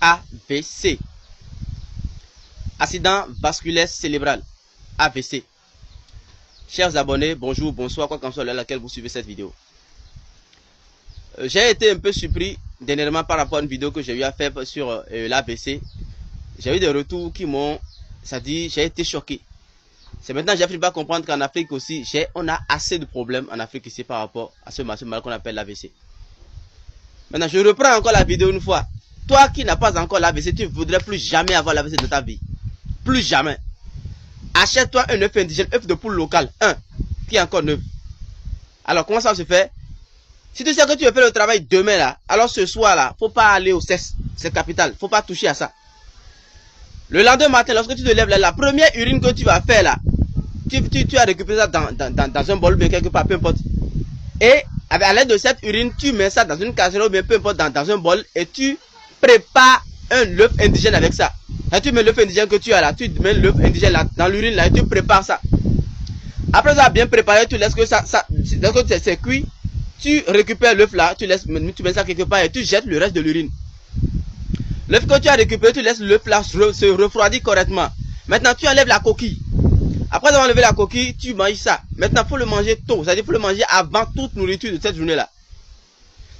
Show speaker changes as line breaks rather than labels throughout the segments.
AVC. Accident vasculaire cérébral. AVC. Chers abonnés, bonjour, bonsoir, quoi qu'en soit l'heure à laquelle vous suivez cette vidéo. J'ai été un peu surpris dernièrement par rapport à une vidéo que j'ai eu à faire sur l'AVC. J'ai eu des retours qui m'ont, ça dit, j'ai été choqué. C'est maintenant que j'ai fini par comprendre qu'en Afrique aussi, on a assez de problèmes en Afrique ici par rapport à ce mal qu'on appelle l'AVC. Maintenant, je reprends encore la vidéo une fois. Toi qui n'as pas encore l'AVC, tu ne voudrais plus jamais avoir l'AVC de ta vie. Plus jamais. Achète-toi un œuf indigène, œuf de poule local, qui est encore neuf. Alors, comment ça se fait? Si tu sais que tu veux faire le travail demain là, alors ce soir là, faut pas aller au CES, c'est capital, faut pas toucher à ça. Le lendemain matin, lorsque tu te lèves là, la première urine que tu vas faire là, tu as récupéré ça dans un bol, bien quelque part, peu importe. Et à l'aide de cette urine, tu mets ça dans une casserole, bien peu importe, dans un bol, et tu prépares un œuf indigène avec ça. Et tu mets l'œuf indigène que tu as là, tu mets l'œuf indigène là, dans l'urine là, et tu prépares ça. Après ça bien préparé, tu laisses que c'est cuit, tu récupères l'œuf là, tu mets ça quelque part et tu jettes le reste de l'urine. L'œuf que tu as récupéré, tu laisses l'œuf là se refroidir correctement. Maintenant, tu enlèves la coquille. Après avoir enlevé la coquille, tu manges ça. Maintenant, il faut le manger tôt. C'est-à-dire, il faut le manger avant toute nourriture de cette journée-là.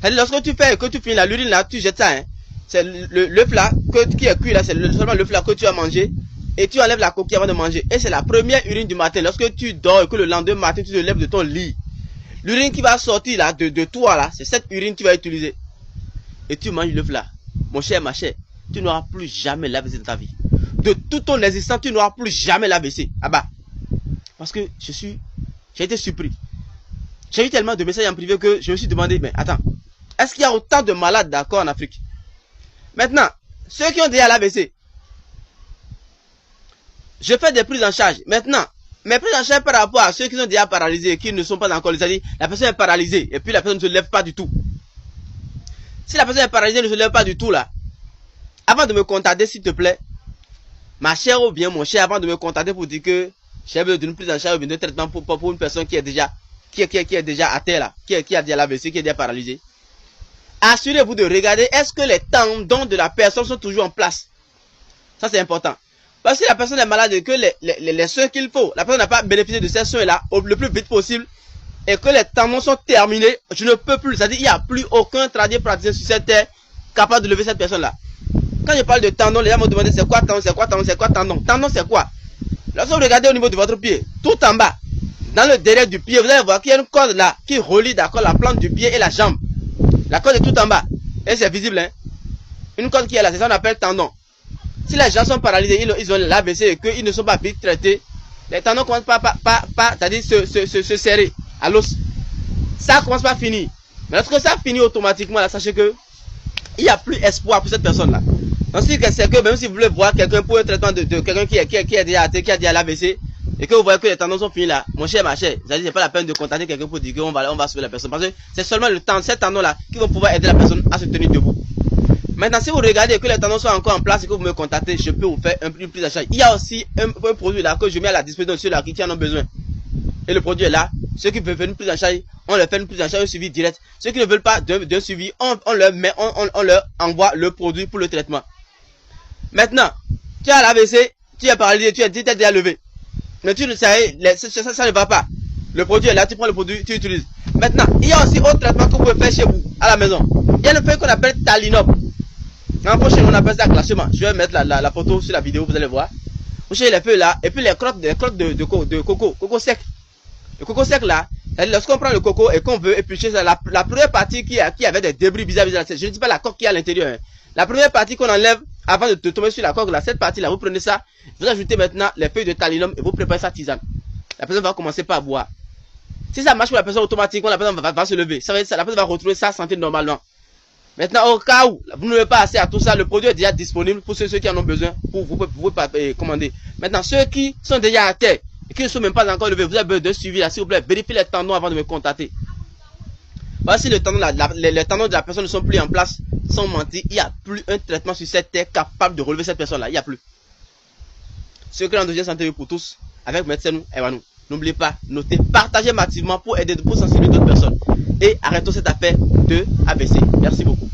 C'est-à-dire, lorsque tu fais, que tu finis l'urine là, tu jettes ça. C'est l'œuf là, qui est cuit là, c'est seulement l'œuf là que tu as mangé. Et tu enlèves la coquille avant de manger. Et c'est la première urine du matin. Lorsque tu dors et que le lendemain matin, tu te lèves de ton lit. L'urine qui va sortir là, de toi là, c'est cette urine que tu vas utiliser. Et tu manges l'œuf là. Mon cher, ma chère, tu n'auras plus jamais l'AVC de ta vie. De toute ton existence, tu n'auras plus jamais l'AVC. Ah bah. Parce que j'ai été surpris. J'ai eu tellement de messages en privé que je me suis demandé, mais attends, est-ce qu'il y a autant de malades d'accord en Afrique? Maintenant, ceux qui ont déjà l'AVC, je fais des prises en charge. Maintenant, mes prises en charge par rapport à ceux qui sont déjà paralysés et qui ne sont pas encore, c'est-à-dire la personne est paralysée et puis la personne ne se lève pas du tout. Si la personne est paralysée, ne se lève pas du tout là, avant de me contacter s'il te plaît, ma chère ou bien mon cher, avant de me contacter pour dire que j'ai besoin d'une prise en charge ou d'un traitement pour une personne qui est déjà à terre là, qui a déjà l'AVC, qui est déjà paralysée, assurez-vous de regarder est-ce que les tendons de la personne sont toujours en place. Ça c'est important. Parce que si la personne est malade et que les soins qu'il faut, la personne n'a pas bénéficié de ces soins là le plus vite possible et que les tendons sont terminés, je ne peux plus. C'est-à-dire qu'il n'y a plus aucun praticien sur cette terre capable de lever cette personne là. Quand je parle de tendons, les gens m'ont demandé c'est quoi tendon, c'est quoi tendon, c'est quoi tendon. Tendon c'est quoi? Lorsque vous regardez au niveau de votre pied, tout en bas, dans le derrière du pied, vous allez voir qu'il y a une corde là qui relie d'accord la plante du pied et la jambe. La corde est tout en bas. Et c'est visible, hein. Une corde qui est là, c'est ça qu'on appelle tendon. Si les gens sont paralysés, ils ont l'AVC et qu'ils ne sont pas vite traités, les tendons commencent c'est-à-dire se serrer à l'os. Ça commence pas à finir. Mais lorsque ça finit automatiquement, là, sachez que il n'y a plus espoir pour cette personne-là. Donc, c'est que même si vous voulez voir quelqu'un pour un traitement de quelqu'un qui a déjà l'AVC, et que vous voyez que les tendons sont finis là, mon cher, ma chère, c'est pas la peine de contacter quelqu'un pour dire qu'on va sauver la personne. Parce que c'est seulement ces tendons-là qui vont pouvoir aider la personne à se tenir debout. Maintenant, si vous regardez que les tendons sont encore en place et que vous me contactez, je peux vous faire une prise en charge. Il y a aussi un produit là que je mets à la disposition de ceux-là qui en ont besoin. Et le produit est là. Ceux qui veulent faire une prise en charge, on leur fait une prise en charge, un suivi direct. Ceux qui ne veulent pas d'un suivi, on leur envoie le produit pour le traitement. Maintenant, tu as l'AVC, tu es paralysé, tu es déjà levé. Mais tu ne sais, ça ne va pas. Le produit est là, tu prends le produit, tu utilises. Maintenant, il y a aussi autre traitement que vous pouvez faire chez vous, à la maison. Il y a le feuille qu'on appelle Talinop. En prochain, on appelle ça classement. Je vais mettre la photo sur la vidéo, vous allez voir. Vous cherchez les feuilles là, et puis les crottes de coco sec. Le coco sec là, lorsqu'on prend le coco et qu'on veut éplucher ça, la première partie qui avait des débris bizarres, je ne dis pas la coque qui est à l'intérieur. Hein. La première partie qu'on enlève avant de tomber sur la coque là, cette partie là, vous prenez ça, vous ajoutez maintenant les feuilles de talinum et vous préparez sa tisane. La personne va commencer par boire. Si ça marche pour la personne automatiquement, la personne va se lever. La personne va retrouver sa santé normalement. Maintenant, au cas où vous n'avez pas assez à tout ça, le produit est déjà disponible pour ceux qui en ont besoin, pour vous pouvez commander. Maintenant, ceux qui sont déjà à terre et qui ne sont même pas encore levés, vous avez besoin de suivi là, s'il vous plaît, vérifiez les tendons avant de me contacter. Voilà, si les tendons de la personne ne sont plus en place, sans mentir, il n'y a plus un traitement sur cette terre capable de relever cette personne là, il n'y a plus. Ceux qui ont déjà santé pour tous, avec médecin nous, Evanou. N'oubliez pas, notez, partagez massivement pour aider, pour sensibiliser d'autres personnes. Et arrêtons cette affaire de AVC. Merci beaucoup.